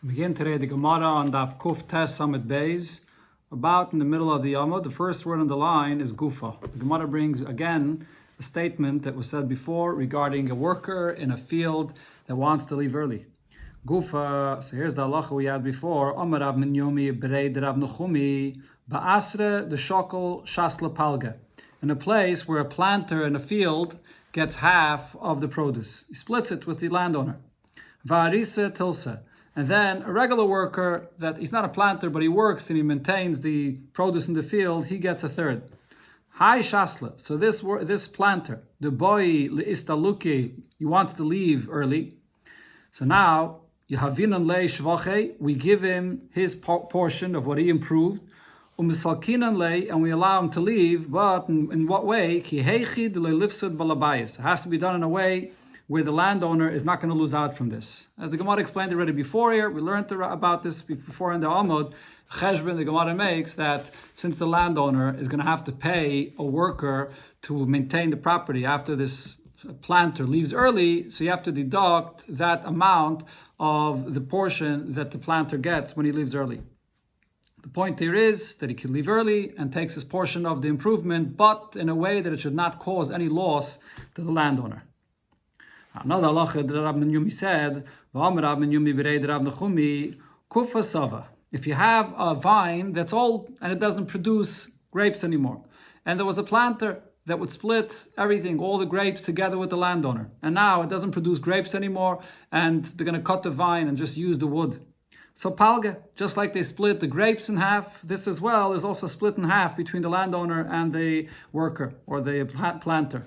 We begin today the Gemara on Daf Kuf Tes Samit Beis. About in the middle of the Yamud, the first word on the line is Gufa. The Gemara brings again a statement that was said before regarding a worker in a field that wants to leave early. Gufa, so here's the halacha we had before. Amar Rav Minyomi Bereid Rav Nechumi Ba'asre the Shokel Shasla Palga. In a place where a planter in a field gets half of the produce. He splits it with the landowner. Va'arise Tilsa. And then a regular worker that he's not a planter, but he works and he maintains the produce in the field, he gets a third. Hai shasla. So this planter, the boy leistaluki, he wants to leave early. So now Yehavinan le shvache, we give him his portion of what he improved. Umisalkinan le, and we allow him to leave. But in what way? Ki heichid le lifsud balabayis. It has to be done in a way where the landowner is not going to lose out from this. As the Gemara explained already before here, we learned about this before in the Amud. Cheshbon, the Gemara makes that since the landowner is going to have to pay a worker to maintain the property after this planter leaves early, so you have to deduct that amount of the portion that the planter gets when he leaves early. The point here is that he can leave early and takes his portion of the improvement, but in a way that it should not cause any loss to the landowner. Another halacha that Rav Minyomi said, Rav Minyomi Bereid Rav Nechumi Kufa Sava. If you have a vine that's old and it doesn't produce grapes anymore, and there was a planter that would split everything, all the grapes together with the landowner, and now it doesn't produce grapes anymore, and they're going to cut the vine and just use the wood. So palga, just like they split the grapes in half, this as well is also split in half between the landowner and the worker or the planter.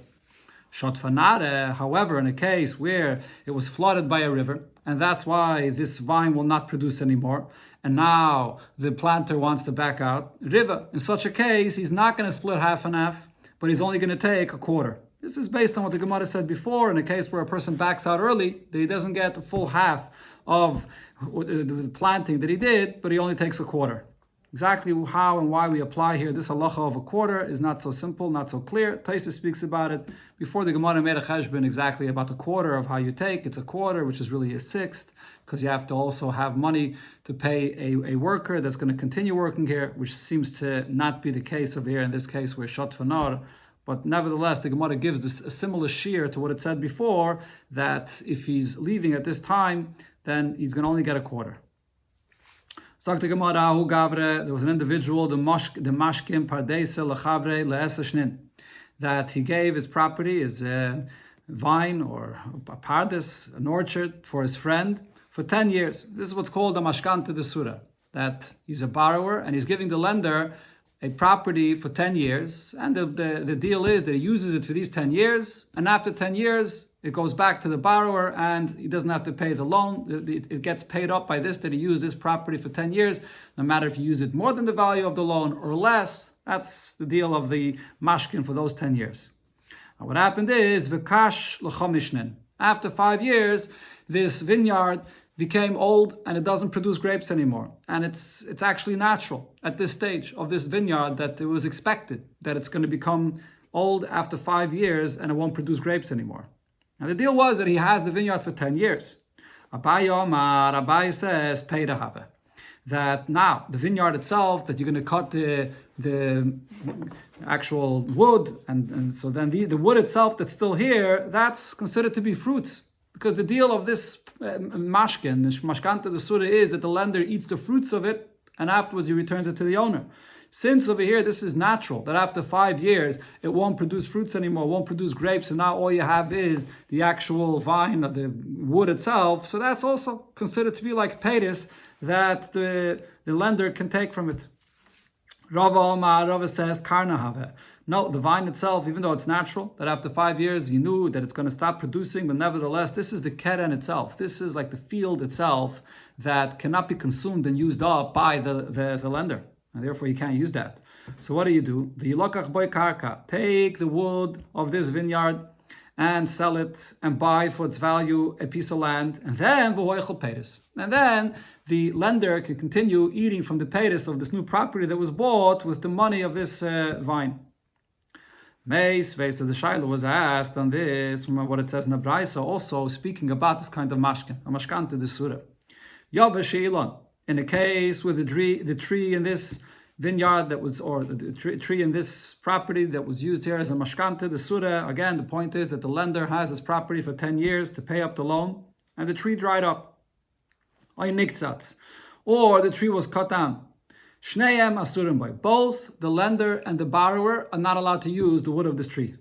Shotfanare, however, in a case where it was flooded by a river, and that's why this vine will not produce anymore, and now the planter wants to back out, river, in such a case, he's not going to split half and half, but he's only going to take a quarter. This is based on what the Gemara said before, in a case where a person backs out early, that he doesn't get the full half of the planting that he did, but he only takes a quarter. Exactly how and why we apply here this halacha of a quarter is not so simple, not so clear. Taisa speaks about it. Before the Gemara made a cheshbon exactly about the quarter of how you take. It's a quarter, which is really a sixth, because you have to also have money to pay a worker that's going to continue working here, which seems to not be the case over here. In this case, we're shot fanar. But nevertheless, the Gemara gives this a similar shear to what it said before, that if he's leaving at this time, then he's going to only get a quarter. There was an individual, the mashkim pardesa lechavre le'esashnin, that he gave his property, his vine or a pardes, an orchard, for his friend for 10 years. This is what's called a mashkanta de surah, that he's a borrower and he's giving the lender a property for 10 years, and the deal is that he uses it for these 10 years, and after 10 years, it goes back to the borrower and he doesn't have to pay the loan. It gets paid up by this, that he used this property for 10 years, no matter if you use it more than the value of the loan or less. That's the deal of the mashkin for those 10 years. Now what happened is, v'kash l'chomishnin. After 5 years, this vineyard became old and it doesn't produce grapes anymore. And it's actually natural at this stage of this vineyard that it was expected that it's going to become old after 5 years and it won't produce grapes anymore. Now the deal was that he has the vineyard for 10 years. Abai says, pay the have. That now the vineyard itself, that you're going to cut the actual wood, and so then the wood itself that's still here, that's considered to be fruits. Because the deal of this mashkin, the mashkanta the surah, is that the lender eats the fruits of it and afterwards he returns it to the owner. Since over here this is natural, that after 5 years it won't produce fruits anymore, won't produce grapes, and now all you have is the actual vine of the wood itself, so that's also considered to be like paytis that the lender can take from it. Rava says, Karna have. No, the vine itself, even though it's natural, that after 5 years you knew that it's going to stop producing, but nevertheless, this is the keren itself. This is like the field itself that cannot be consumed and used up by the lender. And therefore, you can't use that. So what do? Take the wood of this vineyard and sell it and buy for its value a piece of land, and then the lender can continue eating from the paytis of this new property that was bought with the money of this vine. Meis, the Shaila was asked on this, from what it says in the Braisa, also speaking about this kind of mashkin, a mashkanta de surah. Yava Sheilon. In a case with the tree in this vineyard that was, or the tree in this property that was used here as a mashkanta, the surah, again, the point is that the lender has this property for 10 years to pay up the loan, and the tree dried up. Or the tree was cut down. Shneim asurim by. Both the lender and the borrower are not allowed to use the wood of this tree.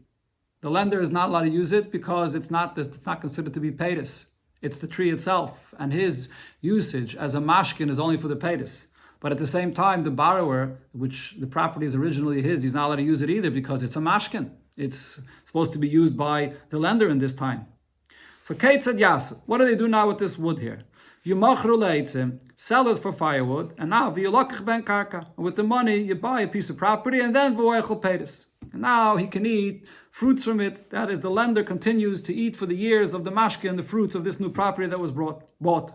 The lender is not allowed to use it because it's not considered to be paytis. It's the tree itself, and his usage as a mashkin is only for the paytis. But at the same time, the borrower, which the property is originally his, he's not allowed to use it either because it's a mashkin. It's supposed to be used by the lender in this time. So Kate said, yes, what do they do now with this wood here? You sell it for firewood, and now ben karka. With the money, you buy a piece of property, and then paytis. And now he can eat fruits from it. That is, the lender continues to eat for the years of the mashke and the fruits of this new property that was bought.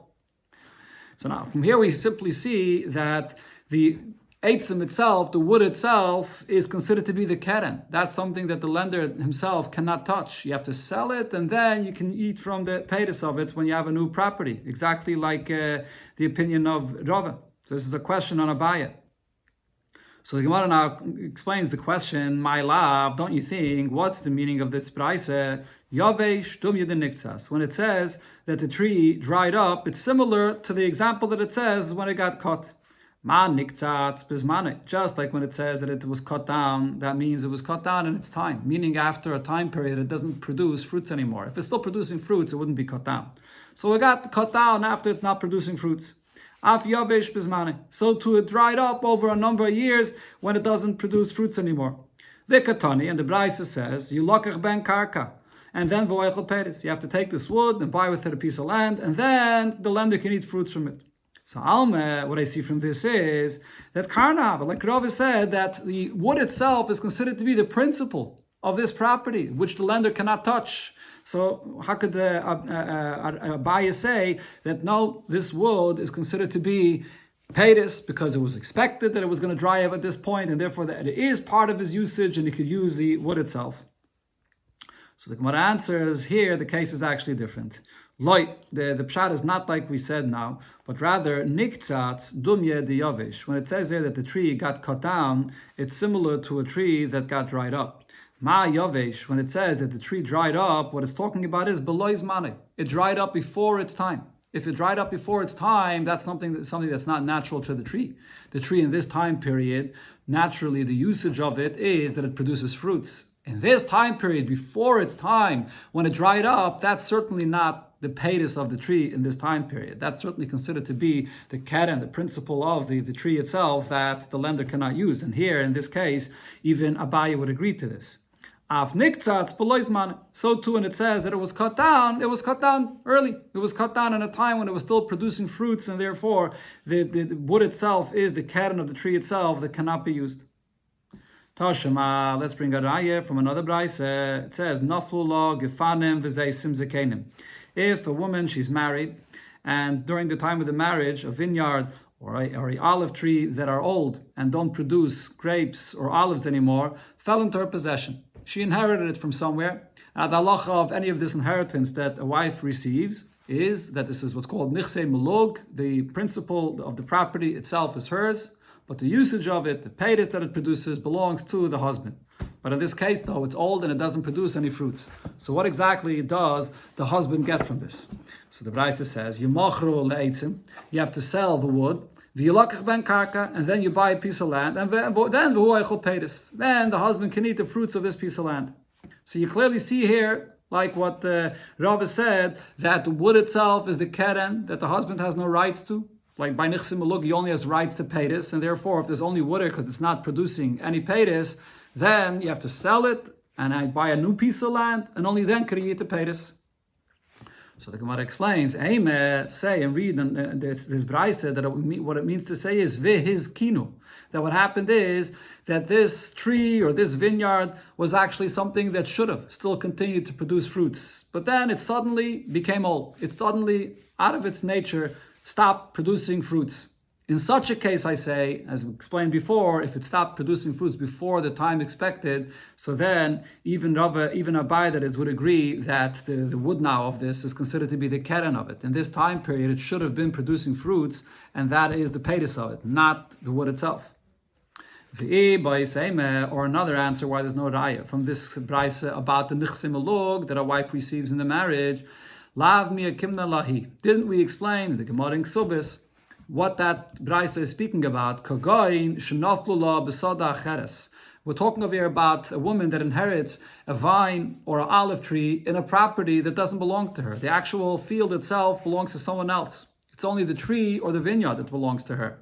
So now, from here we simply see that the eitzim itself, the wood itself, is considered to be the keren. That's something that the lender himself cannot touch. You have to sell it, and then you can eat from the paytis of it when you have a new property. Exactly like the opinion of Rava. So this is a question on Abaye. So the Gemara now explains the question, my love, don't you think, what's the meaning of this praise? Yavesh dum yedin. When it says that the tree dried up, it's similar to the example that it says when it got cut. Just like when it says that it was cut down, that means it was cut down in its time, meaning after a time period it doesn't produce fruits anymore. If it's still producing fruits, it wouldn't be cut down. So it got cut down after it's not producing fruits. So too it dried up over a number of years when it doesn't produce fruits anymore. Vikatani, and the Braisa says, you lokach ben karka, and then vo'echel peris. You have to take this wood and buy with it a piece of land, and then the lender can eat fruits from it. So Alma, what I see from this is that Karnav, like Rav said, that the wood itself is considered to be the principle of this property, which the lender cannot touch. So how could Abaye say that no, this wood is considered to be paytis because it was expected that it was going to dry up at this point, and therefore that it is part of his usage and he could use the wood itself. So the Gemara answers here, the case is actually different. The pshat is not like we said now, but rather niktzatz dumye de yavish. When it says there that the tree got cut down, it's similar to a tree that got dried up. Ma yavish, when it says that the tree dried up, what it's talking about is belois mane. It dried up before its time. If it dried up before its time, that's something that's not natural to the tree. The tree in this time period, naturally the usage of it is that it produces fruits. In this time period, before its time, when it dried up, that's certainly not the paytis of the tree in this time period. That's certainly considered to be the keren, the principle of the tree itself that the lender cannot use. And here, in this case, even Abaye would agree to this. So too, when it says that it was cut down early. It was cut down in a time when it was still producing fruits, and therefore the wood itself is the keren of the tree itself that cannot be used. Tashema, let's bring a raya from another brayse. It says, Naflu gefanim v'zeisim zekenim. If a woman, she's married, and during the time of the marriage, a vineyard or a olive tree that are old and don't produce grapes or olives anymore, fell into her possession. She inherited it from somewhere. The halacha of any of this inheritance that a wife receives is that this is what's called nichse mulog. The principle of the property itself is hers, but the usage of it, the paytis that it produces, belongs to the husband. But in this case, though, it's old and it doesn't produce any fruits. So what exactly does the husband get from this? So the Braisa says, you have to sell the wood, and then you buy a piece of land, and then the husband can eat the fruits of this piece of land. So you clearly see here, like what Rav said, that the wood itself is the keren, that the husband has no rights to. Like by nichsim mulug, he only has rights to paytis, and therefore if there's only wood because it's not producing any paytis, then you have to sell it, and I buy a new piece of land, and only then can you eat the paytis. So the Gemara explains, say and read this Braise that what it means to say is his kinu. That what happened is that this tree or this vineyard was actually something that should have still continued to produce fruits. But then it suddenly became old. It suddenly, out of its nature, stopped producing fruits. In such a case, I say, as we explained before, if it stopped producing fruits before the time expected, so then even Abai that is would agree that the wood now of this is considered to be the keren of it. In this time period, it should have been producing fruits, and that is the peitus of it, not the wood itself. Or another answer why there's no raya from this brayse about the nichsim alog that a wife receives in the marriage. Lav mi akimna lahi. Didn't we explain in the Gemara in Ksubis what that brayse is speaking about? Kagain shenaflu la besada acheres. We're talking over here about a woman that inherits a vine or an olive tree in a property that doesn't belong to her. The actual field itself belongs to someone else. It's only the tree or the vineyard that belongs to her.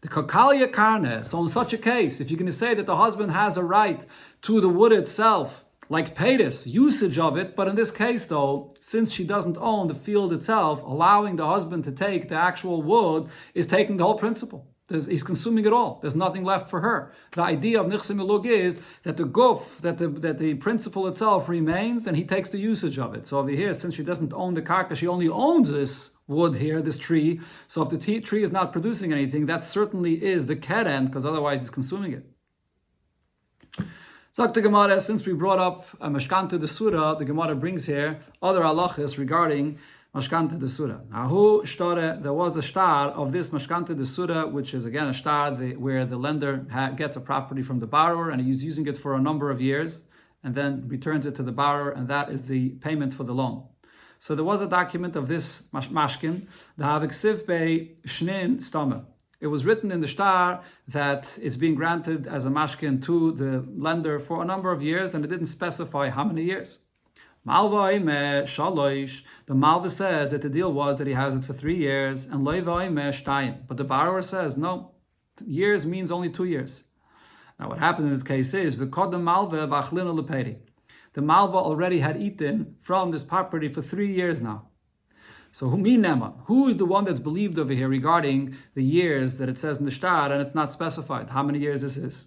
The kakalia karne. So in such a case, if you're going to say that the husband has a right to the wood itself, like peitus, usage of it, but in this case though, since she doesn't own the field itself, allowing the husband to take the actual wood is taking the whole principle. He's consuming it all. There's nothing left for her. The idea of nichsim elug is that the guf, that the principle itself remains, and he takes the usage of it. So over here, since she doesn't own the karka, she only owns this wood here, this tree. So if the tree is not producing anything, that certainly is the keren, because otherwise he's consuming it. So the Gemara, since we brought up Mashkanta de Surah, the Gemara brings here other halachas regarding Mashkanta de Surah. There was a shtar of this Mashkanta de Surah, which is again a shtar where the lender gets a property from the borrower and he's using it for a number of years and then returns it to the borrower, and that is the payment for the loan. So there was a document of this mashkin, the haviksiv be shnin stama. It was written in the shtar that it's being granted as a mashkin to the lender for a number of years, and it didn't specify how many years. Malva ime shalosh. The Malva says that the deal was that he has it for 3 years, and loiva ime shtayim. But the borrower says no, years means only 2 years. Now what happened in this case is v'kodem Malva v'achlina leperi. The Malva already had eaten from this property for 3 years now. So who is the one that's believed over here regarding the years that it says in the shtar, and it's not specified how many years this is?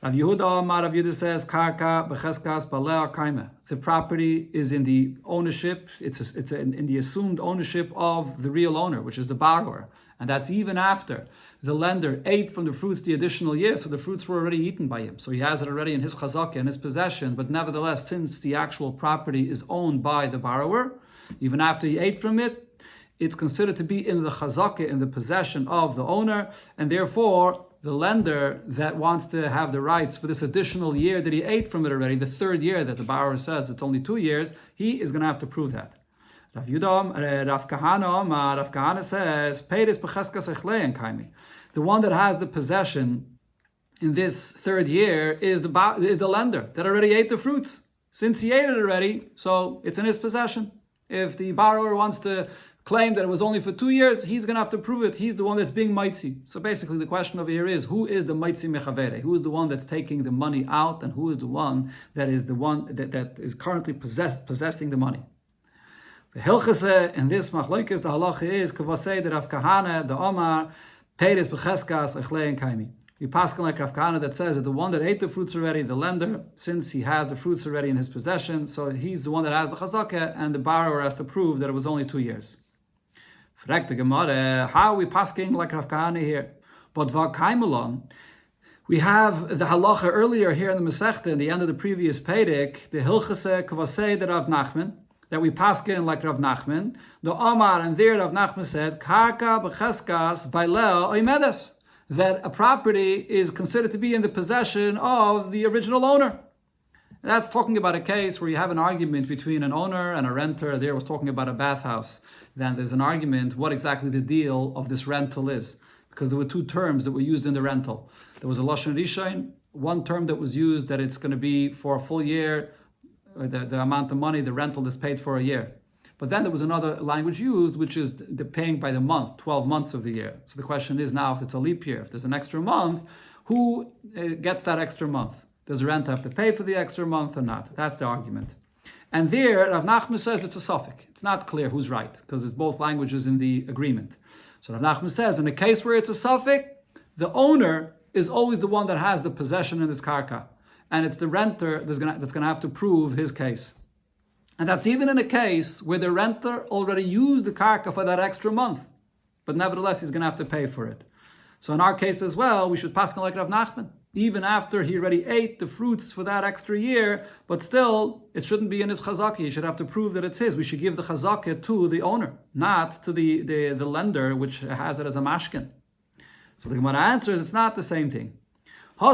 Rav Yehuda says karka b'cheskas balei kaime. The property is in the ownership. It's in the assumed ownership of the real owner, which is the borrower, and that's even after the lender ate from the fruits the additional year. So the fruits were already eaten by him. So he has it already in his chazakah, in his possession. But nevertheless, since the actual property is owned by the borrower, even after he ate from it, it's considered to be in the chazakah, in the possession of the owner, and therefore the lender that wants to have the rights for this additional year that he ate from it already, the 3rd year that the borrower says it's only 2 years, he is going to have to prove that. Rav Kahana says, the one that has the possession in this 3rd year is the lender that already ate the fruits. Since he ate it already, so it's in his possession. If the borrower wants to claim that it was only for 2 years, he's going to have to prove it. He's the one that's being mitzi. So basically the question over here is, who is the mitzi mechavere? Who is the one that's taking the money out, and who is the one that is currently possessing the money? The hilchase in this machlokes, the halacha is kavasei the Rav Kahana, the Omar, peiris b'cheskas echlei kaimi. We pass like Rav Kahana that says that the one that ate the fruits already, the lender, since he has the fruits already in his possession, so he's the one that has the chazakah, and the borrower has to prove that it was only 2 years. Frag the Gemara, how are we passing like Rav Kahana here? But v'kaimelon, we have the halacha earlier here in the Masechta, in the end of the previous Perek, the hilchase kvasei the Rav Nachman, that we paskin like Rav Nachman. The Omar, and there Rav Nachman said, karka b'cheskas baileo oimedes, that a property is considered to be in the possession of the original owner. That's talking about a case where you have an argument between an owner and a renter. There was talking about a bathhouse. Then there's an argument what exactly the deal of this rental is, because there were 2 terms that were used in the rental. There was a lashon rishon, one term that was used that it's going to be for a full year, the amount of money, the rental is paid for a year. But then there was another language used, which is the paying by the month, 12 months of the year. So the question is now, if it's a leap year, if there's an extra month, who gets that extra month? Does the renter have to pay for the extra month or not? That's the argument. And there, Rav Nachman says it's a suffix. It's not clear who's right, because it's both languages in the agreement. So Rav Nachman says, in a case where it's a suffix, the owner is always the one that has the possession in his karka. And it's the renter that's going to have to prove his case. And that's even in a case where the renter already used the karka for that extra month. But nevertheless, he's going to have to pay for it. So in our case as well, we should paskin like Rav Nachman. Even after he already ate the fruits for that extra year, but still, it shouldn't be in his chazakah. He should have to prove that it's his. We should give the chazakah to the owner, not to the lender, which has it as a mashkin. So the Gemara answers, it's not the same thing. There,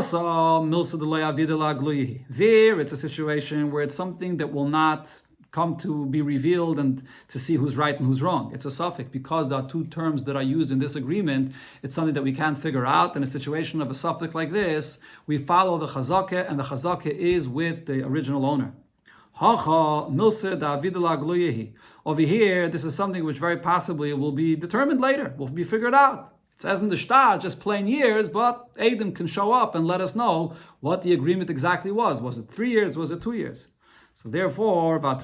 it's a situation where it's something that will not come to be revealed and to see who's right and who's wrong. It's a suffix because there are two terms that are used in this agreement. It's something that we can't figure out. In a situation of a suffix like this, we follow the chazakah, and the chazakah is with the original owner. Over here, this is something which very possibly will be determined later, will be figured out. It says in the shtar, just plain years, but Adam can show up and let us know what the agreement exactly was. Was it 3 years? Was it 2 years? So therefore, we're not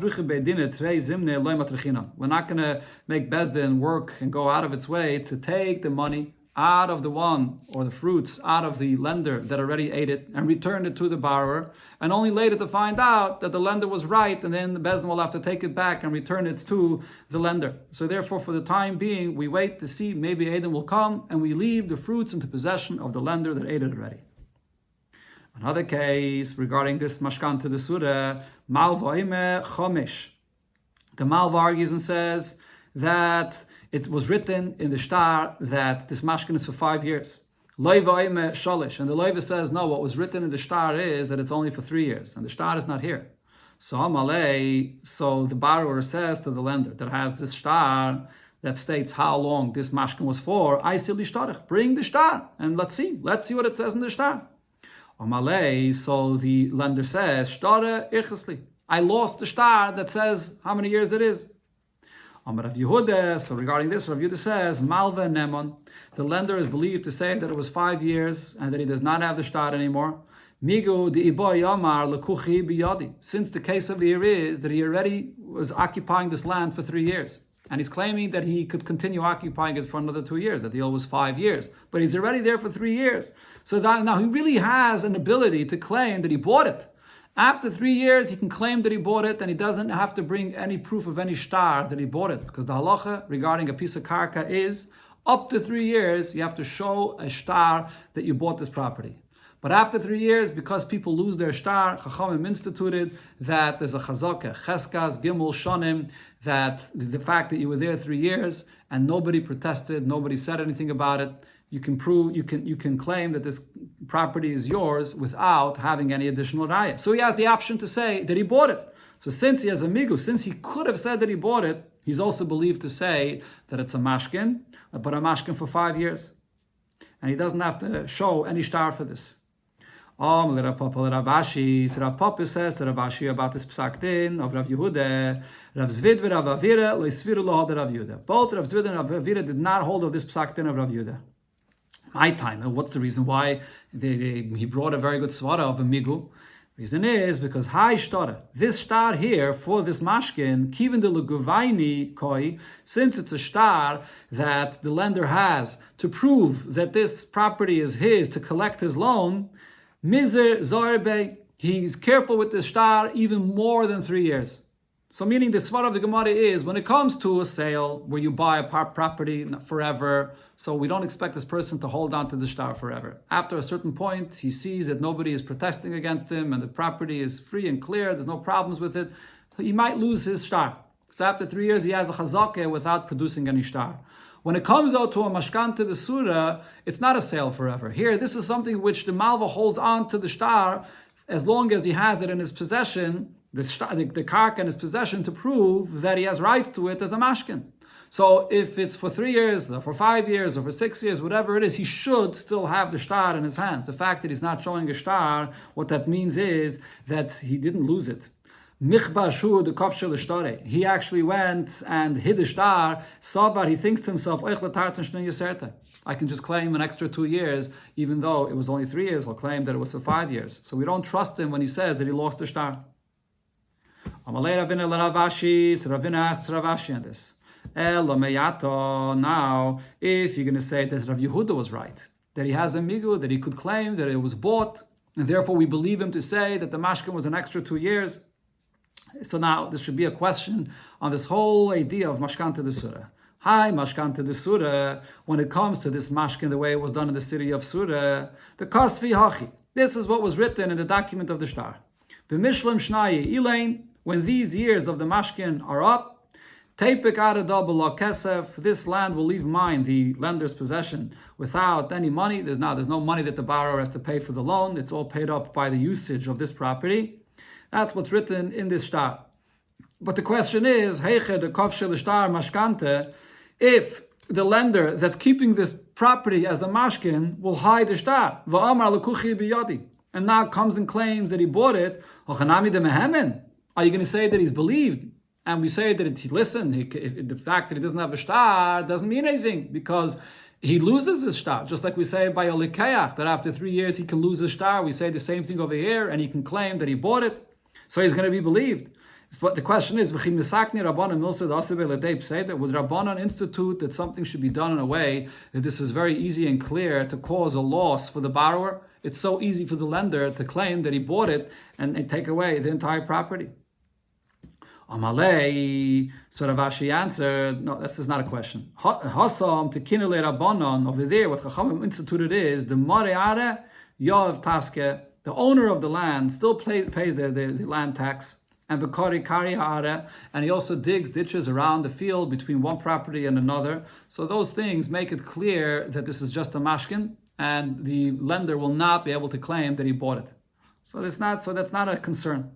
going to make Bezdin work and go out of its way to take the money out of the one, or the fruits out of the lender that already ate it, and return it to the borrower, and only later to find out that the lender was right, and then the Bezdin will have to take it back and return it to the lender. So therefore, for the time being, we wait to see, maybe Adam will come, and we leave the fruits into possession of the lender that ate it already. Another case regarding this mashkan to the surah, Malva ime chomish. The Malva argues and says that it was written in the shtar that this mashkan is for 5 years. Loiva ime shalish. And the Loiva says, no, what was written in the shtar is that it's only for 3 years. And the shtar is not here. So the borrower says to the lender that has this shtar that states how long this mashkan was for, I still bring the shtar and let's see what it says in the shtar. So the lender says, I lost the shtar that says how many years it is. So regarding this, Rav Yehuda says, Malva Nemon, the lender is believed to say that it was 5 years and that he does not have the shtar anymore. Since the case of here is that he already was occupying this land for 3 years. And he's claiming that he could continue occupying it for another 2 years. The deal was 5 years. But he's already there for 3 years. So that now he really has an ability to claim that he bought it. After 3 years, he can claim that he bought it, and he doesn't have to bring any proof of any shtar that he bought it. Because the halacha regarding a piece of karka is, up to 3 years, you have to show a shtar that you bought this property. But after 3 years, because people lose their shtar, Chachamim instituted that there's a chazakah, cheskas, gimel, shonim, that the fact that you were there 3 years and nobody protested, nobody said anything about it, you can claim that this property is yours without having any additional raya. So he has the option to say that he bought it. So since he has a migu, since he could have said that he bought it, he's also believed to say that it's a mashkin, but a mashkin for 5 years. And he doesn't have to show any shtar for this. Rav Papa says to Rav Ashi about this psak din of Rav Yehuda, Rav Zvid and Rav Avira lo isviru lo hold Rav Yehuda. Both Rav Zvid and Rav Avira did not hold of this psak din of Rav Yehuda. My time, and what's the reason why he brought a very good svara of a migu? Reason is because this shtar here for this mashkin, kivin de leguvaini koi, since it's a shtar that the lender has to prove that this property is his to collect his loan. Mizer Zarbe, he's careful with the shtar even more than 3 years. So meaning the svara of the Gemara is, when it comes to a sale where you buy a property forever, so we don't expect this person to hold on to the shtar forever. After a certain point, he sees that nobody is protesting against him and the property is free and clear, there's no problems with it, he might lose his shtar. So after 3 years, he has a chazakeh without producing any shtar. When it comes out to a mashkan to the surah, it's not a sale forever. Here, this is something which the malva holds on to the shtar as long as he has it in his possession, the karka in his possession, to prove that he has rights to it as a mashkin. So if it's for 3 years, or for 5 years, or for 6 years, whatever it is, he should still have the shtar in his hands. The fact that he's not showing a shtar, what that means is that he didn't lose it. He actually went and hid the shtar. Sabar, he thinks to himself, I can just claim an extra 2 years, even though it was only 3 years. I'll claim that it was for 5 years. So we don't trust him when he says that he lost the shtar. Ravina asked Rav Ashi on this. Now, if you're going to say that Rav Yehuda was right, that he has a migu, that he could claim that it was bought, and therefore we believe him to say that the mashkin was an extra 2 years. So now, this should be a question on this whole idea of mashkan to the surah. Hi, mashkanta de Surah. When it comes to this mashkin, the way it was done in the city of Surah, the kasvi hachi. This is what was written in the document of the shtar. B'mishlim shnayi ilain. When these years of the mashkin are up, Teipik arada b'la kesef. This land will leave mine, the lender's possession, without any money. There's no money that the borrower has to pay for the loan. It's all paid up by the usage of this property. That's what's written in this shtar. But the question is, heiche de kofshel shtar mashkante, if the lender that's keeping this property as a mashkin will hide the shtar, va'amar lekuchi biyadi, and now comes and claims that he bought it, ochanami de mehemen. Are you going to say that he's believed? And we say that the fact that he doesn't have a shtar doesn't mean anything because he loses his shtar. Just like we say by a likeach, that after 3 years he can lose his shtar. We say the same thing over here, and he can claim that he bought it. So he's going to be believed. But the question is, would Rabbanan institute that something should be done in a way that this is very easy and clear to cause a loss for the borrower? It's so easy for the lender to claim that he bought it and take away the entire property. Amalei, so Rav Ashi answered, no, this is not a question. Hasam to kinele Rabbanan, over there, what Chachamim instituted is, the Mareare Yav Taske, the owner of the land, still pays the land tax, and Vikari Kari Ha'are, and he also digs ditches around the field between one property and another. So those things make it clear that this is just a mashkin, and the lender will not be able to claim that he bought it. So that's not a concern.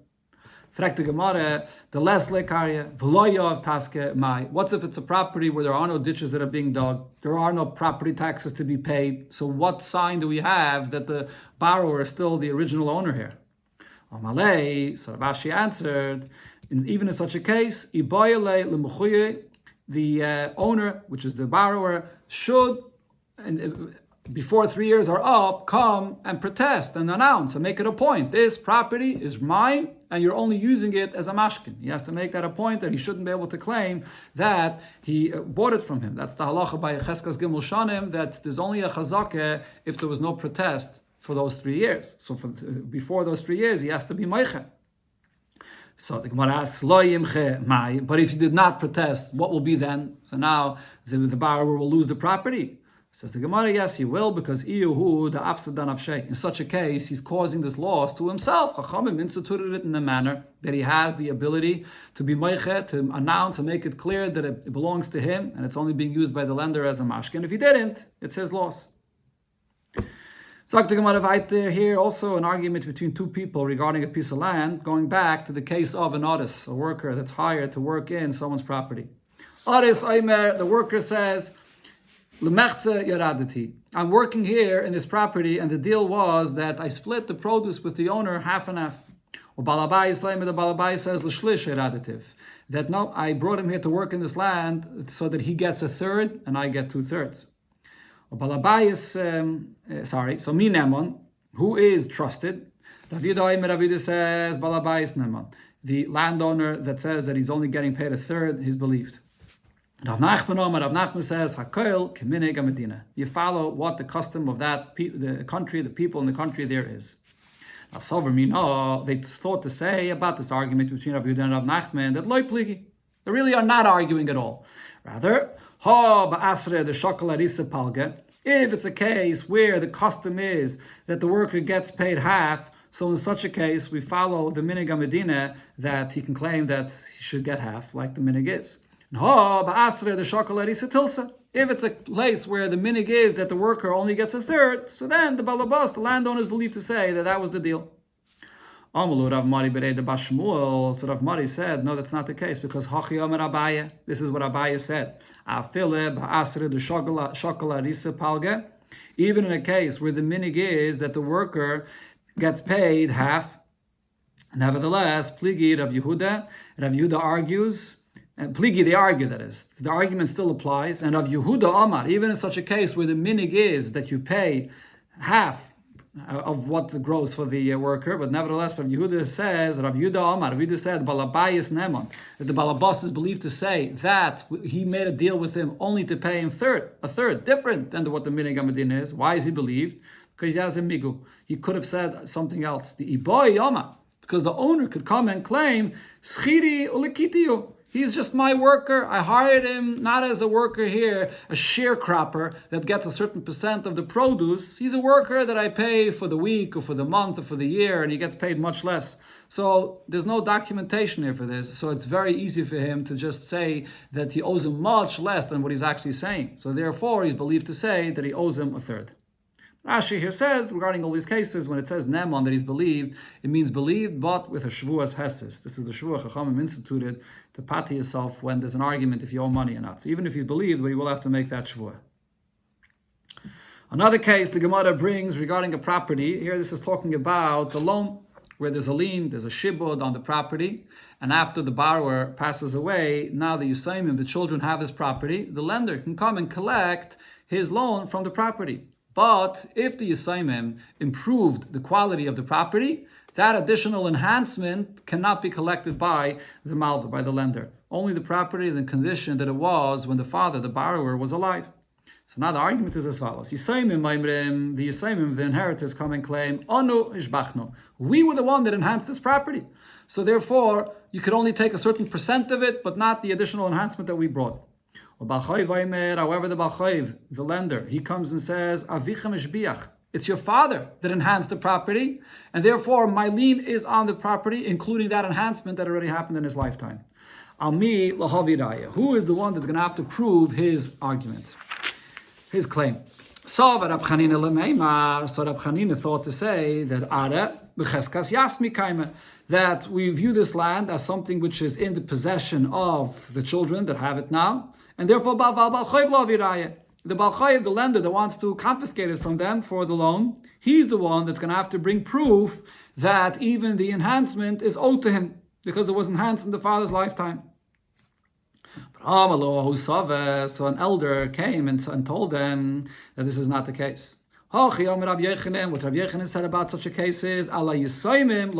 Fragt the Gemara, the less lekarya, v'loyav taske mai. What's if it's a property where there are no ditches that are being dug? There are no property taxes to be paid. So what sign do we have that the borrower is still the original owner here? Amalei, so Rav Ashi answered, even in such a case, the owner, which is the borrower, should, before 3 years are up, come and protest and announce and make it a point. This property is mine, and you're only using it as a mashkin. He has to make that a point that he shouldn't be able to claim that he bought it from him. That's the halacha by Cheskas Gimel Shanim, that there's only a chazakeh if there was no protest for those 3 years. So before those 3 years, he has to be meiche. So the Gemara asks, Lo yimche mai, but if he did not protest, what will be then? So now the borrower will lose the property. Says the Gemara, yes, he will, because in such a case, he's causing this loss to himself. Chachamim instituted it in a manner that he has the ability to be meiche, to announce and make it clear that it belongs to him, and it's only being used by the lender as a mashkin. If he didn't, it's his loss. Sagt the Gemara weiter here, also an argument between two people regarding a piece of land, going back to the case of an aris, a worker that's hired to work in someone's property. Aris Aimer, the worker says, I'm working here in this property, and the deal was that I split the produce with the owner half and half. The Balabai says that no, I brought him here to work in this land so that he gets a third and I get 2/3. So Minemon, who is trusted, Rav Yehuda says Balabayis Nemon, the landowner that says that he's only getting paid a third, he's believed. Rav Nachman says, Hakoil k'mineg medina. You follow what the custom of the country, the people in the country there is. Now, Sover they thought to say about this argument between Rav Yehuda and Rav Nachman that loy pligi. They really are not arguing at all. Rather, ha ba'asre the shokol arisa palge. If it's a case where the custom is that the worker gets paid half, so in such a case, we follow the minig medina that he can claim that he should get half, like the minig is. If it's a place where the minig is that the worker only gets a third, so then the balabas, the landowner, is believed to say that that was the deal. So Rav Mari said, no, that's not the case, because this is what Abaye said. Even in a case where the minig is that the worker gets paid half, nevertheless, pligi Rav Yehuda argues, and pligi they argue, that is, the argument still applies, and Rav Yehuda Amar, even in such a case where the minig is that you pay half of what grows for the worker, but nevertheless, Rav Yehuda says, Rav Yehuda Amar, Rav Yehuda said, Balabayis Nemon, that the Balabas is believed to say that he made a deal with him only to pay him a third, different than what the minig Amadin is. Why is he believed? Because he has a migu. He could have said something else. The Iboy Yama, because the owner could come and claim, Schiri ulikitiyu. He's just my worker. I hired him not as a worker here, a sharecropper that gets a certain percent of the produce. He's a worker that I pay for the week or for the month or for the year, and he gets paid much less. So there's no documentation here for this. So it's very easy for him to just say that he owes him much less than what he's actually saying. So therefore, he's believed to say that he owes him a third. Rashi here says, regarding all these cases, when it says Neman, that he's believed, it means believed, but with a Shavuos Hesis. This is the Shavuot Chachamim instituted to pati yourself when there's an argument if you owe money or not. So even if he's believed, but he will have to make that Shavuot. Another case the Gemara brings regarding a property. Here this is talking about the loan, where there's a lien, there's a shibud on the property, and after the borrower passes away, now the Yisayimim, the children have this property, the lender can come and collect his loan from the property. But if the Yisayimim improved the quality of the property, that additional enhancement cannot be collected by the malva, by the lender. Only the property in the condition that it was when the father, the borrower, was alive. So now the argument is as follows. The Yisayimim, the inheritors, come and claim, Onu ishbachnu. We were the one that enhanced this property. So therefore, you could only take a certain percent of it, but not the additional enhancement that we brought. However, the Balchayv, the lender, he comes and says, Avichem ishbiach. It's your father that enhanced the property, and therefore my lien is on the property, including that enhancement that already happened in his lifetime. Almi lahaviraya. Who is the one that's going to have to prove his argument, his claim? So Rab Chanina thought to say that Are b'cheskas yasmi kaima, that we view this land as something which is in the possession of the children that have it now, and therefore the Balchayev, the lender that wants to confiscate it from them for the loan, he's the one that's going to have to bring proof that even the enhancement is owed to him because it was enhanced in the father's lifetime. So an elder came and told them that this is not the case. What Rabbi Yochanan said about such a case is, the Yisayimim,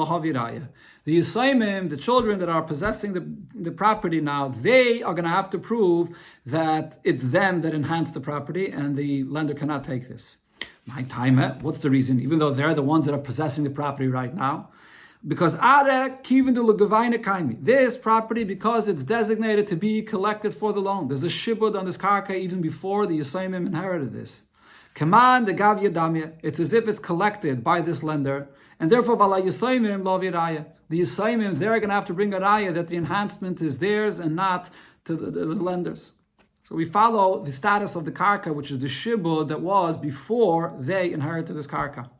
the children that are possessing the property now, they are going to have to prove that it's them that enhanced the property and the lender cannot take this. My time, what's the reason? Even though they're the ones that are possessing the property right now. Because this property, because it's designated to be collected for the loan, there's a shibud on this karka even before the Yisayimim inherited this. Command the gav yadamya. It's as if it's collected by this lender, and therefore vala Yisayimim lo viraya. The Yisayimim, they're going to have to bring a raya that the enhancement is theirs and not to the lenders. So we follow the status of the karka, which is the shibud that was before they inherited this karka.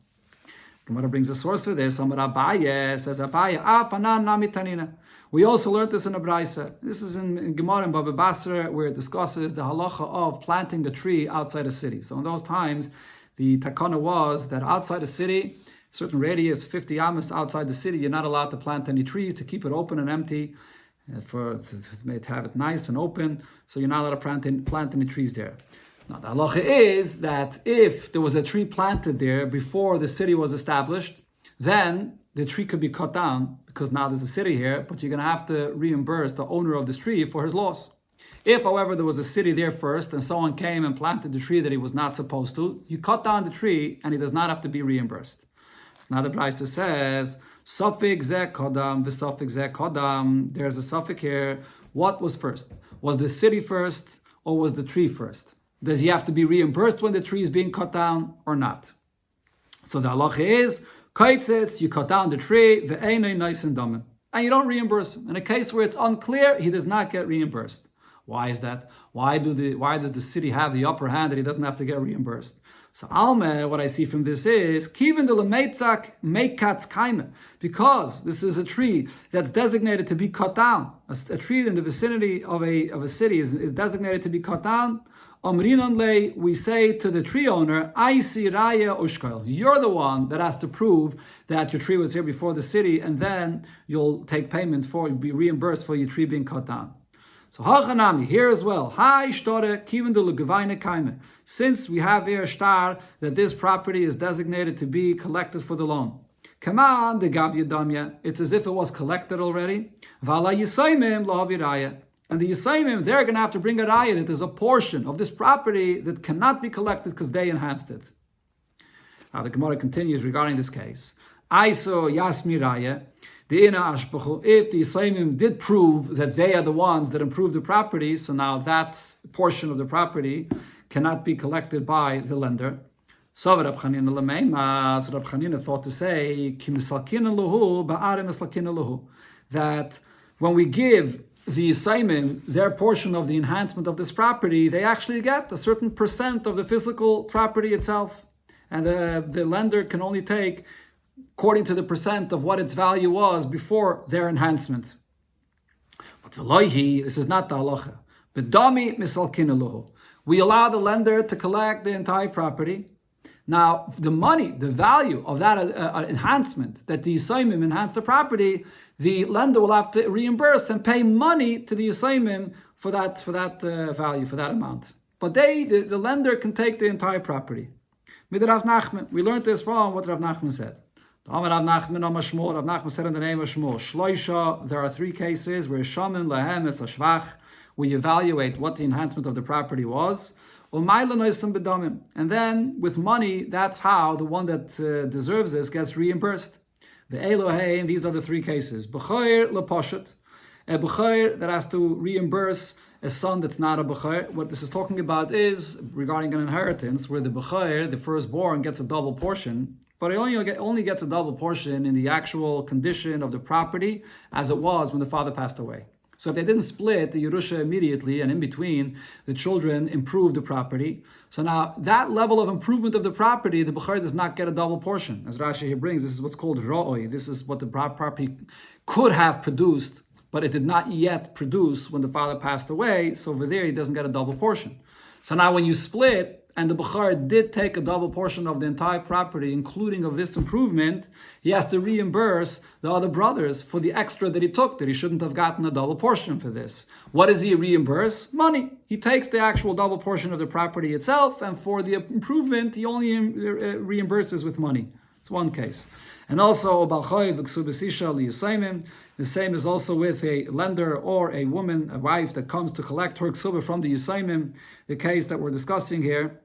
Gemara brings a source for this. Amar Abaye, says Abaye, afanan nami tanina. We also learned this in a Braisa. This is in Gemara in Bava Metzia, where it discusses the halacha of planting a tree outside a city. So in those times, the takana was that outside a city, certain radius, 50 amos outside the city, you're not allowed to plant any trees, to keep it open and empty, to have it nice and open. So you're not allowed to plant any trees there. Now the halacha is that if there was a tree planted there before the city was established, then the tree could be cut down because now there's a city here, but you're going to have to reimburse the owner of this tree for his loss. If, however, there was a city there first and someone came and planted the tree that he was not supposed to, you cut down the tree and he does not have to be reimbursed. So now the Braisa says, Safik zeh kodam v'safik zeh kodam. There's a suffix here. What was first? Was the city first or was the tree first? Does he have to be reimbursed when the tree is being cut down or not? So the halacha is, kaitzitz, you cut down the tree, ve'einay nice and you don't reimburse him. In a case where it's unclear, he does not get reimbursed. Why is that? Why does the city have the upper hand that he doesn't have to get reimbursed? So Alme, what I see from this is, Kivin de lemeitzak meikatz kaime, because this is a tree that's designated to be cut down. A tree in the vicinity of a city is designated to be cut down. We say to the tree owner, you're the one that has to prove that your tree was here before the city, and then you'll take payment for, you'll be reimbursed for your tree being cut down. So Hachanami, here as well, since we have here a star that this property is designated to be collected for the loan. Kaman the gav yadamya, it's as if it was collected already. Vala yisaymim lo haviraya. And the Yisayimim, they're going to have to bring a raya that there's a portion of this property that cannot be collected because they enhanced it. Now the Gemara continues regarding this case. Aiso Yasmi Raya. If the Yisraelim did prove that they are the ones that improved the property, so now that portion of the property cannot be collected by the lender. So Rab Chanina thought to say that when we give the Yisraelim their portion of the enhancement of this property, they actually get a certain percent of the physical property itself, and the lender can only take according to the percent of what its value was before their enhancement. But this is not the halacha. We allow the lender to collect the entire property. Now, the money, the value of that enhancement, that the Yisraelim enhanced the property, the lender will have to reimburse and pay money to the Yisraelim for that value, for that amount. But the lender can take the entire property. We learned this from what Rav Nachman said. Rav Nachman said in the name of Shmuel, Shloisha, there are 3 cases where Shaman Lahem es Ashvach, we evaluate what the enhancement of the property was. And then with money, that's how the one that deserves this gets reimbursed. And these are the 3 cases. B'choir leposhet, a b'choir that has to reimburse a son that's not a b'choir. What this is talking about is regarding an inheritance where the b'choir, the firstborn, gets a double portion, but he only gets a double portion in the actual condition of the property as it was when the father passed away. So if they didn't split the Yerusha immediately, and in between, the children improved the property. So now, that level of improvement of the property, the Bechor does not get a double portion. As Rashi here brings, this is what's called Ro'oi. This is what the property could have produced, but it did not yet produce when the father passed away. So over there, he doesn't get a double portion. So now when you split, and the Bechor did take a double portion of the entire property, including of this improvement, he has to reimburse the other brothers for the extra that he took, that he shouldn't have gotten a double portion for this. What does he reimburse? Money. He takes the actual double portion of the property itself, and for the improvement, he only reimburses with money. It's one case. And also, the same is also with a lender or a woman, a wife that comes to collect her ksuba from the Yisayimim, the case that we're discussing here,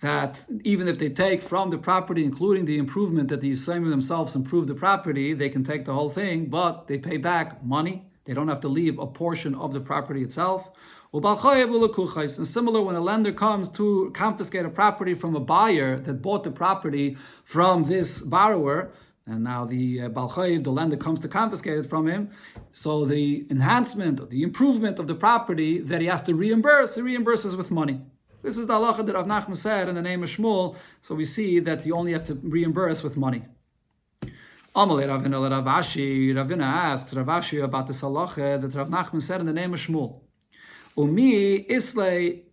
that even if they take from the property, including the improvement that the Yisayimim themselves improved the property, they can take the whole thing, but they pay back money. They don't have to leave a portion of the property itself. And similar, when a lender comes to confiscate a property from a buyer that bought the property from this borrower, and now the Bal Chayiv, the lender, comes to confiscate it from him, so the enhancement, or the improvement of the property that he has to reimburse, he reimburses with money. This is the halacha that Rav Nachman said in the name of Shmuel, so we see that you only have to reimburse with money. Amalei Ravina asks Rav Ashi about this halacha that Rav Nachman said in the name of Shmuel. Lememre,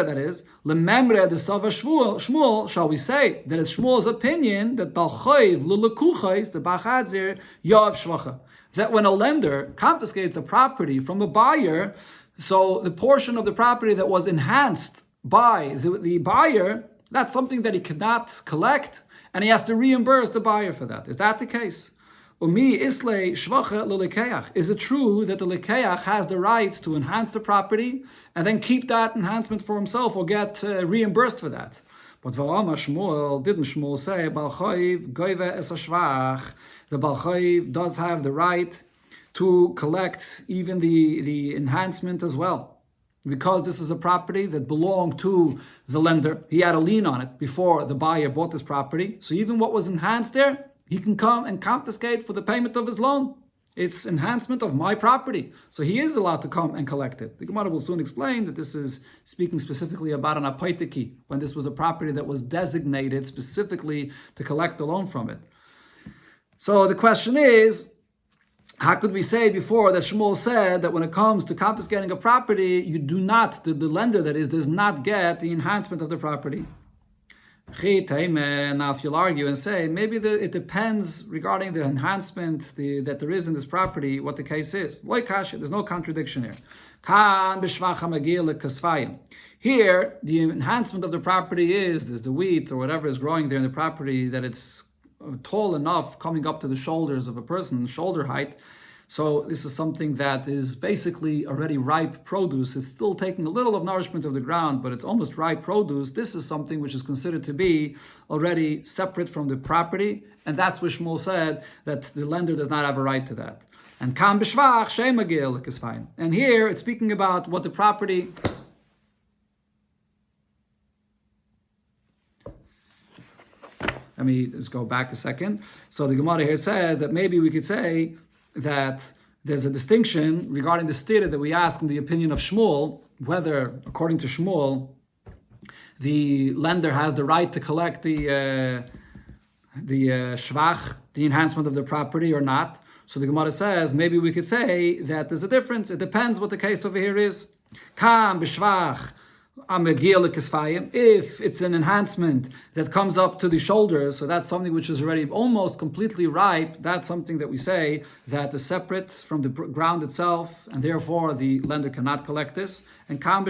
that is, Lememre the Sava Shmuel, shall we say that it's Shmuel's opinion that Balchayv Lulakuchais, the Bachadzir, Yav Shvacha, that when a lender confiscates a property from a buyer, so the portion of the property that was enhanced by the buyer, that's something that he cannot collect, and he has to reimburse the buyer for that. Is that the case? Is it true that the lekeach has the rights to enhance the property and then keep that enhancement for himself or get reimbursed for that? But didn't Shmuel say Balchayv goive es shvach? The Balchayv does have the right to collect even the enhancement as well, because this is a property that belonged to the lender. He had a lien on it before the buyer bought this property. So even what was enhanced there, he can come and confiscate for the payment of his loan. It's enhancement of my property. So he is allowed to come and collect it. The Gemara will soon explain that this is speaking specifically about an apaitiki, when this was a property that was designated specifically to collect the loan from it. So the question is, how could we say before that Shmuel said that when it comes to confiscating a property, you do not, the lender that is, does not get the enhancement of the property? Now if you'll argue and say, maybe it depends regarding the enhancement that there is in this property, what the case is. There's no contradiction here. Here, the enhancement of the property there's the wheat or whatever is growing there in the property, that it's tall enough, coming up to the shoulders of a person, shoulder height. So this is something that is basically already ripe produce. It's still taking a little of nourishment of the ground, but it's almost ripe produce. This is something which is considered to be already separate from the property, and that's what Shmuel said, that the lender does not have a right to that. And kam b'shvach she'ein magiel is fine. And here it's speaking about what the property. Let me just go back a second. So the Gemara here says that maybe we could say that there's a distinction regarding the stira that we ask in the opinion of Shmuel, whether, according to Shmuel, the lender has the right to collect the shvach, the enhancement of the property, or not. So the Gemara says maybe we could say that there's a difference. It depends what the case over here is. Kam b'shvach. If it's an enhancement that comes up to the shoulders, so that's something which is already almost completely ripe, that's something that we say that is separate from the ground itself, and therefore the lender cannot collect this. And and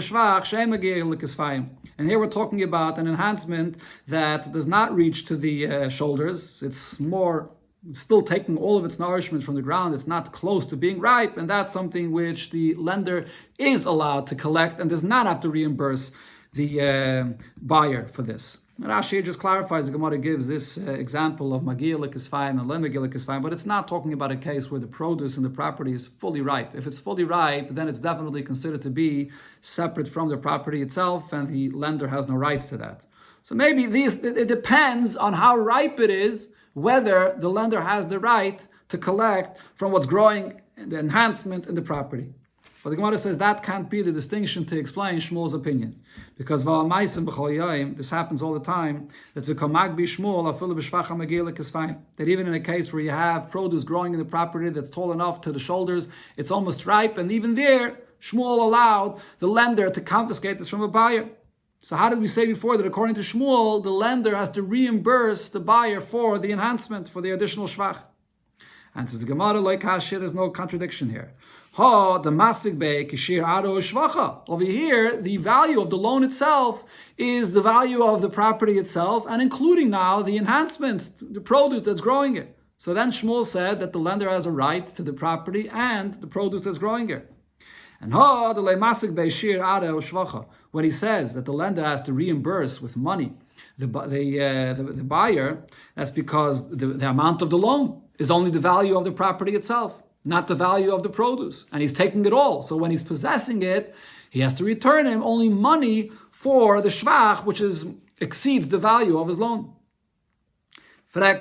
here we're talking about an enhancement that does not reach to the shoulders. It's more still taking all of its nourishment from the ground. It's not close to being ripe, and that's something which the lender is allowed to collect and does not have to reimburse the buyer for this. And Rashi just clarifies, the Gemara gives this example of Magiel Kisfayim and Le Magiel Kisfayim, but it's not talking about a case where the produce in the property is fully ripe. If it's fully ripe, then it's definitely considered to be separate from the property itself, and the lender has no rights to that. So maybe it depends on how ripe it is, whether the lender has the right to collect from what's growing, the enhancement in the property. But the Gemara says that can't be the distinction to explain Shmuel's opinion. Because this happens all the time, that even in a case where you have produce growing in the property that's tall enough to the shoulders, it's almost ripe, and even there, Shmuel allowed the lender to confiscate this from a buyer. So how did we say before that according to Shmuel, the lender has to reimburse the buyer for the enhancement, for the additional shvach? And says the Gemara, like Hashir, there's no contradiction here. Ha, the masik be kishir aro shvacha. Over here, the value of the loan itself is the value of the property itself, and including now the enhancement, the produce that's growing it. So then Shmuel said that the lender has a right to the property and the produce that's growing it. And when he says that the lender has to reimburse with money the buyer, that's because the amount of the loan is only the value of the property itself, not the value of the produce. And he's taking it all. So when he's possessing it, he has to return him only money for the shvach, which exceeds the value of his loan. According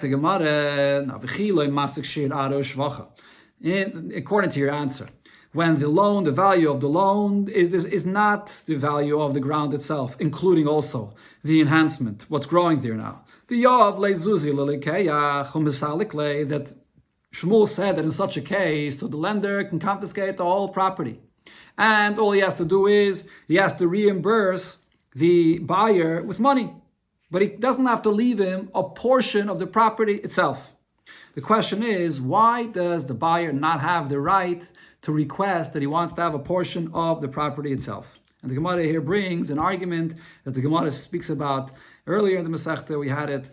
to your answer, when the value of the loan is not the value of the ground itself, including also the enhancement, what's growing there now. The Yav lezuzi that Shmuel said that in such a case, so the lender can confiscate the whole property. And all he has to do is, he has to reimburse the buyer with money. But he doesn't have to leave him a portion of the property itself. The question is, why does the buyer not have the right to request that he wants to have a portion of the property itself? And the Gemara here brings an argument that the Gemara speaks about earlier in the Masechta. We had it.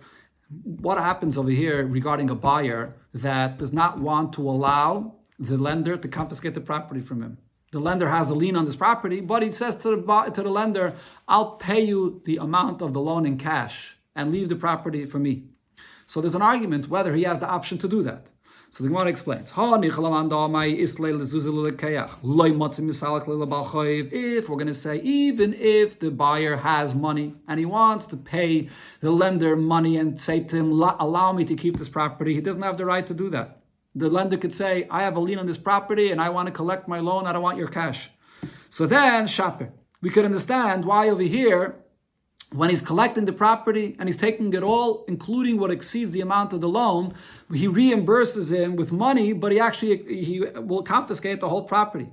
What happens over here regarding a buyer that does not want to allow the lender to confiscate the property from him? The lender has a lien on this property, but he says to the lender, I'll pay you the amount of the loan in cash and leave the property for me. So there's an argument whether he has the option to do that. So the Gemara explains, if we're going to say, even if the buyer has money and he wants to pay the lender money and say to him, allow me to keep this property, he doesn't have the right to do that. The lender could say, I have a lien on this property and I want to collect my loan, I don't want your cash. So then, shaper, we could understand why over here, when he's collecting the property and he's taking it all, including what exceeds the amount of the loan, he reimburses him with money, but he will confiscate the whole property.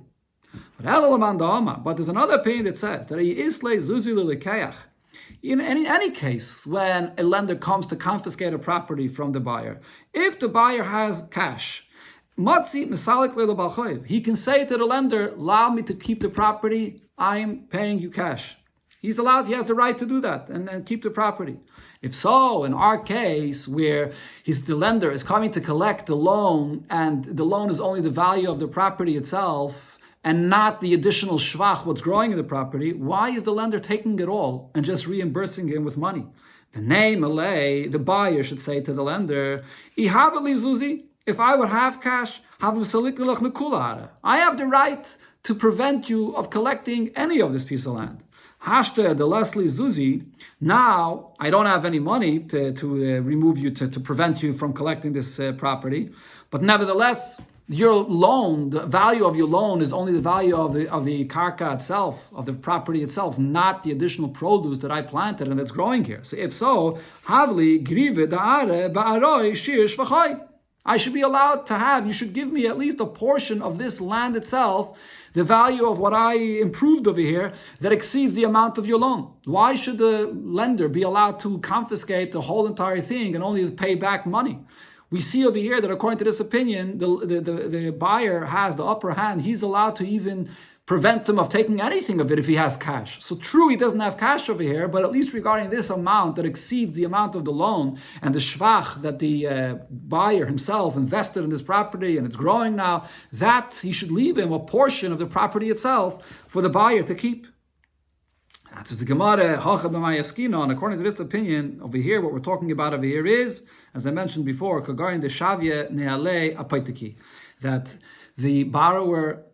But there's another opinion that says that in any case, when a lender comes to confiscate a property from the buyer, if the buyer has cash, he can say to the lender, allow me to keep the property, I'm paying you cash. He's allowed, he has the right to do that and keep the property. If so, in our case, where the lender is coming to collect the loan, and the loan is only the value of the property itself, and not the additional shvach, what's growing in the property, why is the lender taking it all and just reimbursing him with money? The buyer should say to the lender, if I would have cash, I have the right to prevent you of collecting any of this piece of land. Now I don't have any money to remove you, to prevent you from collecting this property, but nevertheless, your loan, the value of your loan is only the value of the karka itself, of the property itself, not the additional produce that I planted and that's growing here. So if so, havli grive da'are ba'aroi shirish v'chai. I should be allowed to have, you should give me at least a portion of this land itself, the value of what I improved over here, that exceeds the amount of your loan. Why should the lender be allowed to confiscate the whole entire thing and only pay back money? We see over here that according to this opinion, the buyer has the upper hand. He's allowed to even prevent him of taking anything of it if he has cash. So true, he doesn't have cash over here, but at least regarding this amount that exceeds the amount of the loan and the shvach that the buyer himself invested in this property and it's growing now, that he should leave him a portion of the property itself for the buyer to keep. That's the Gemara and according to this opinion over here, what we're talking about over here is, as I mentioned before, that the borrower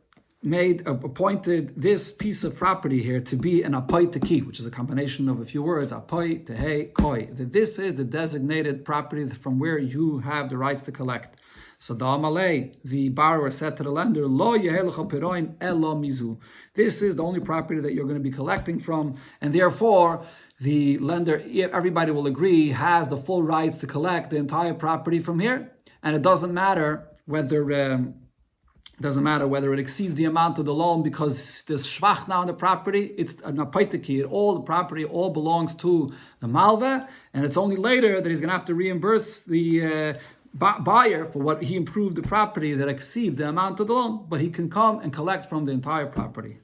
appointed this piece of property here to be an apaitaki, which is a combination of a few words, apai, tehei, koi. That this is the designated property from where you have the rights to collect. So the borrower said to the lender, Lo piroin elo mizu. This is the only property that you're going to be collecting from, and therefore the lender, everybody will agree, has the full rights to collect the entire property from here, and it doesn't matter whether it exceeds the amount of the loan, because there's shvach now on the property. It's an apaitaki. The property all belongs to the malva, and it's only later that he's going to have to reimburse the buyer for what he improved the property that exceeds the amount of the loan, but he can come and collect from the entire property.